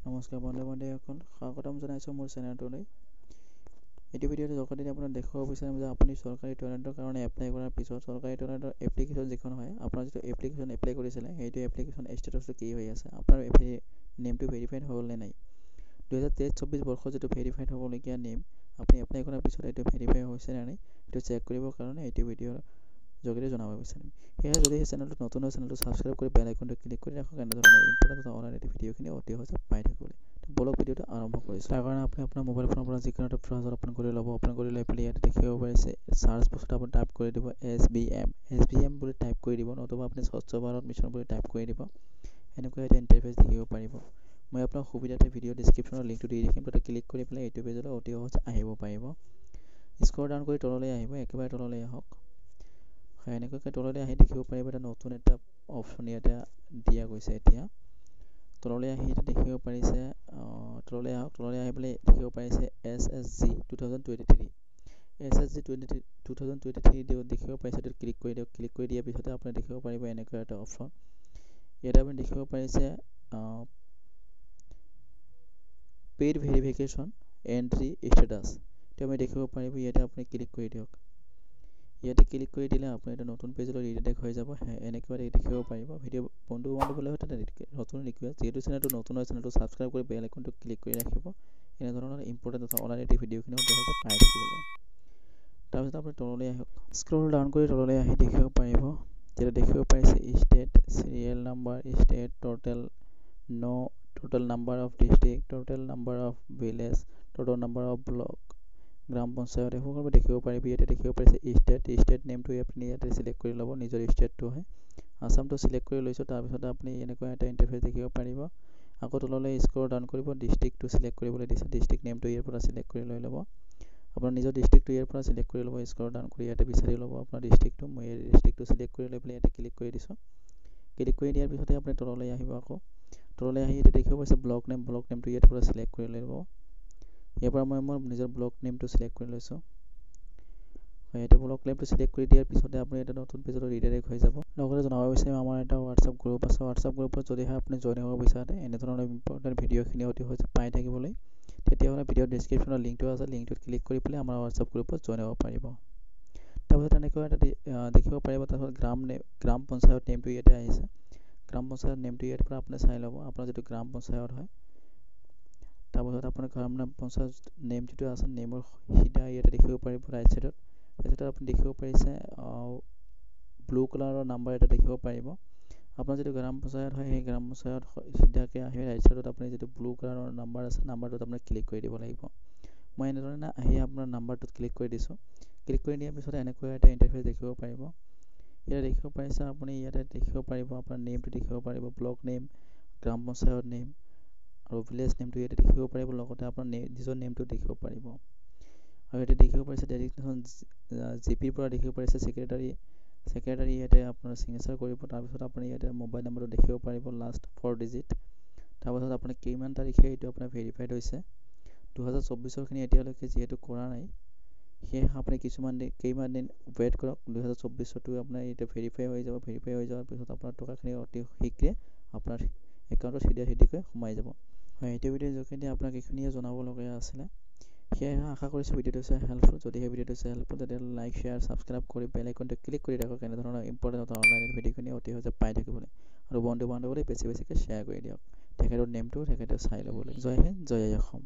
নমস্কাৰ বন্ধু-বান্ধৱীসকল, স্বাগতম জনাইছোঁ মোৰ চেনেলটোলৈ। এইটো ভিডিঅ'ত যদি আপোনাক দেখুৱাব বিচাৰিম যে আপুনি চৰকাৰী টয়লেটৰ কাৰণে এপ্লাই কৰাৰ পিছত চৰকাৰী টয়লেটৰ এপ্লিকেশ্যন যিখন হয়, আপোনাৰ যিটো এপ্লিকেশ্যন এপ্লাই কৰিছিলে সেইটো এপ্লিকেশ্যন ষ্টেটাছটো কি হৈ আছে, আপোনাৰ নেমটো ভেৰিফাইড হ'ল নে নাই। 2023-24 বৰ্ষৰ যিটো ভেৰিফাইড হ'বলগীয়া নেম আপুনি এপ্লাই কৰাৰ পিছত এইটো ভেৰিফাই হৈছে নে নাই এইটো চেক কৰিবৰ কাৰণে এইটো ভিডিঅ'ৰ যোগেদি জনাব বিচাৰিম। সেয়েহে যদি এই চেনেলটো নতুন হয় চেনেলটো ছাবস্ক্ৰাইব কৰি বেল আইকনটো ক্লিক কৰি ৰাখক এনেধৰণৰ ইম্পৰ্টেণ্ট অনলাইন ভিডিঅ'খিনি অতি সহজে পাই থাকিবলৈ। বলক ভিডিঅ'টো আৰম্ভ কৰিছোঁ। তাৰ কাৰণে আপুনি আপোনাৰ মোবাইল ফোনৰ পৰা যিকোনো এটা ব্ৰাউজাৰ অপেন কৰি ল'ব। অপেন কৰি লৈ পেলাই ইয়াতে দেখিব পাৰিছে চাৰ্চ বক্সত আপুনি টাইপ কৰি দিব SBM বুলি টাইপ কৰি দিব, নতুবা আপুনি স্বচ্ছ ভাৰত মিছন বুলি টাইপ কৰি দিব। এনেকুৱা এটা ইণ্টাৰফেচ দেখিব পাৰিব। মই আপোনাৰ সুবিধাতে ভিডিঅ' ডেছক্ৰিপশ্যনৰ লিংকটো দি ৰাখিম, তাতে ক্লিক কৰি পেলাই এইটো পেজলৈ অতি সহজে আহিব পাৰিব। স্ক্ৰল ডাউন কৰি তললৈ আহিব, একেবাৰে তললৈ আহক। এনেকুৱাকৈ তললৈ আহি দেখিব পাৰিব এটা নতুন এটা অপশ্যন ইয়াতে দিয়া গৈছে। এতিয়া তললৈ আহি দেখিব পাৰিছে তললৈ আহক। তললৈ আহি পেলাই দেখিব পাৰিছে SSG 2023 SSG 2023 দেখিব পাৰিছে। এইটোত ক্লিক কৰি দিয়ক। ক্লিক কৰি দিয়াৰ পিছতে আপুনি দেখিব পাৰিব এনেকুৱা এটা অপশ্যন। ইয়াতে আপুনি দেখিব পাৰিছে পেইড ভেৰিফিকেশ্যন এণ্ট্ৰি ষ্টেটাছ। এইটো আপুনি দেখিব পাৰিব। ইয়াতে আপুনি ক্লিক কৰি দিয়ক। ইয়াতে ক্লিক কৰি দিলে আপুনি এটা নতুন পেজলৈ ৰিডাইৰেক্ট হৈ যাব। এনেকুৱা দেখিব পাৰিব। ভিডিঅ' বন্ধু-বান্ধৱীলৈ নতুন ৰিকুৱেষ্ট, যিহেতু চেনেলটো নতুন হয় চেনেলটো ছাবস্ক্ৰাইব কৰি বেল আইকনটো ক্লিক কৰি ৰাখিব। এনেধৰণৰ ইম্পৰ্টেণ্ট অনলাইন ভিডিঅ'খিনি অতি সহজে পাই থাকিবলৈ। তাৰপিছত আপুনি তললৈ আহক। স্ক্ৰল ডাউন কৰি তললৈ আহি দেখিব পাৰিব যেতিয়া দেখিব পাৰিছে state, serial number, state, total number of district, total number of village, total number of block, গ্ৰাম পঞ্চায়ত, এইসকলো দেখিব পাৰিব। ইয়াতে দেখিব পাৰিছে ষ্টেট নেমটো আপুনি ইয়াতে চিলেক্ট কৰি ল'ব। নিজৰ ষ্টেটটো হয় আসামটো চিলেক্ট কৰি লৈছোঁ। তাৰপিছত আপুনি এনেকুৱা এটা ইণ্টাৰফেচ দেখিব পাৰিব। আকৌ তললৈ স্ক্ৰল ডাউন কৰিব, ডিষ্ট্ৰিক্টটো চিলেক্ট কৰিবলৈ দিছে। ডিষ্ট্ৰিক্ট নেমটো ইয়াৰ পৰা চিলেক্ট কৰি লৈ ল'ব। আপোনাৰ নিজৰ ডিষ্ট্ৰিক্টটো ইয়াৰ পৰা চিলেক্ট কৰি ল'ব। স্ক্ৰল ডাউন কৰি ইয়াতে বিচাৰি ল'ব আপোনাৰ ডিষ্ট্ৰিক্টটো। মই এই ডিষ্ট্ৰিক্টটো চিলেক্ট কৰি লৈ পেলাই ইয়াতে ক্লিক কৰি দিছোঁ। ক্লিক কৰি দিয়াৰ পিছতে আপুনি তললৈ আহিব। আকৌ তললৈ আহি ইয়াতে দেখিব পাৰিছে ব্লক নেমটো ইয়াৰ পৰা চিলেক্ট কৰি লৈ ল'ব। ইয়াৰ পৰা মই মোৰ নিজৰ ব্লক নেমটো চিলেক্ট কৰি লৈছোঁ। ইয়াতে ব্লক নেমটো চিলেক্ট কৰি দিয়াৰ পিছতে আপুনি এটা নতুন পেজলৈ ৰিডাইৰেক্ট হৈ যাব। লগতে জনাব বিচাৰিম আমাৰ এটা হোৱাটছআপ গ্ৰুপ আছে। হোৱাটছআপ গ্ৰুপত যদিহে আপুনি জইন হ'ব বিচাৰে এনেধৰণৰ ইম্পৰ্টেণ্ট ভিডিঅ'খিনি অতি সহজে পাই থাকিবলৈ, তেতিয়াহ'লে ভিডিঅ'ৰ ডেছক্ৰিপশ্যনৰ লিংকটো আছে। লিংকটোত ক্লিক কৰি পেলাই আমাৰ হোৱাটছআপ গ্ৰুপত জইন হ'ব পাৰিব। তাৰপিছত এনেকুৱা এটা দেখিব পাৰিব। তাৰপিছত গ্ৰাম পঞ্চায়ত নেমটো ইয়াতে আহিছে। গ্ৰাম পঞ্চায়ত নেমটো ইয়াৰ পৰা আপুনি চাই ল'ব আপোনাৰ যিটো গ্ৰাম পঞ্চায়ত হয়। তাৰপিছত আপোনাৰ গ্ৰাম পঞ্চায়ত নেম যিটো আছে নেমৰ সিধা ইয়াতে দেখিব পাৰিব ৰাইট ছাইডত। আপুনি দেখিব পাৰিছে ব্লু কালাৰৰ নাম্বাৰ এটা দেখিব পাৰিব। আপোনাৰ যিটো গ্ৰাম পঞ্চায়ত হয় সেই গ্ৰাম পঞ্চায়ত সিধাকৈ আহি ৰাইট ছাইডত আপুনি যিটো ব্লু কালাৰৰ নাম্বাৰ আছে নাম্বাৰটোত আপুনি ক্লিক কৰি দিব লাগিব। মই এনেধৰণে আহি আপোনাৰ নাম্বাৰটোত ক্লিক কৰি দিছোঁ। ক্লিক কৰি দিয়াৰ পিছত এনেকুৱা এটা ইণ্টাৰফেচ দেখিব পাৰিব। ইয়াতে দেখিব পাৰিছে আপুনি ইয়াতে দেখিব পাৰিব আপোনাৰ নেমটো দেখিব পাৰিব, ব্লক নেম, গ্ৰাম পঞ্চায়ত নেম আৰু ভিলেজ নেমটো ইয়াতে দেখিব পাৰিব। লগতে আপোনাৰ নিজৰ নেমটো দেখিব পাৰিব। আৰু ইয়াতে দেখিব পাৰিছে ডেজিগনেশ্যন জিপিৰ পৰা দেখিব পাৰিছে ছেক্ৰেটাৰী ইয়াতে আপোনাৰ চিগনেচাৰ কৰিব। তাৰপিছত আপুনি ইয়াতে মোবাইল নম্বৰটো দেখিব পাৰিব লাষ্ট 4 ডিজিট। তাৰপাছত আপুনি কিমান তাৰিখে এইটো আপোনাৰ ভেৰিফাইড হৈছে। 2024খিনি এতিয়ালৈকে যিহেতু কৰা নাই, সেয়েহে আপুনি কেইমান দিন ৱেইট কৰক। 2024টো আপোনাৰ এতিয়া ভেৰিফাই হৈ যাব। ভেৰিফাই হৈ যোৱাৰ পিছত আপোনাৰ টকাখিনি অতি শীঘ্ৰে আপোনাৰ একাউণ্টত সিধাকৈ সোমাই যাব। হয়, এইটো ভিডিঅ'ৰ যোগেদি আপোনাক এইখিনিয়ে জনাবলগীয়া আছিলে। সেয়েহে আশা কৰিছোঁ ভিডিঅ'টো হৈছে হেল্পফুল। যদিহে ভিডিঅ'টো হৈছে হেল্পফুল তেতিয়াহ'লে লাইক, শ্বেয়াৰ, ছাবস্ক্ৰাইব কৰি বেল আইকনটো ক্লিক কৰি ৰাখক। এনেধৰণৰ ইম্পৰ্টেণ্ট অনলাইন ভিডিঅ'খিনি অতি সহজে পাই থাকিবলৈ আৰু বন্ধু-বান্ধৱীলৈ বেছিকৈ শ্বেয়াৰ কৰি দিয়ক। তেখেতৰ নেমটো তেখেতে চাই ল'বলৈ। জয় হিন্দ, জয় অসম।